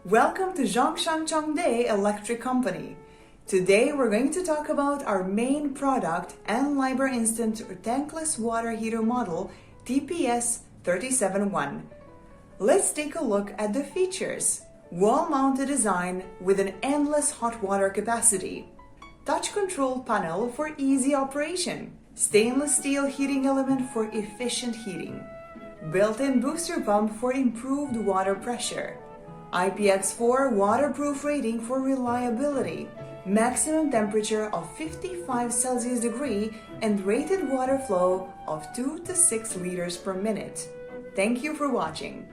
Welcome to Zhongshan Chongdae Electric Company. Today we're going to talk about our main product and Liber Instant tankless water heater model TPS 371. Let's take a look at the features. Wall-mounted design with an endless hot water capacity. Touch control panel for easy operation. Stainless steel heating element for efficient heating. Built-in booster pump for improved water pressure. IPX4 waterproof rating for reliability. Maximum temperature of 55 Celsius degree and rated water flow of 2 to 6 liters per minute. Thank you for watching.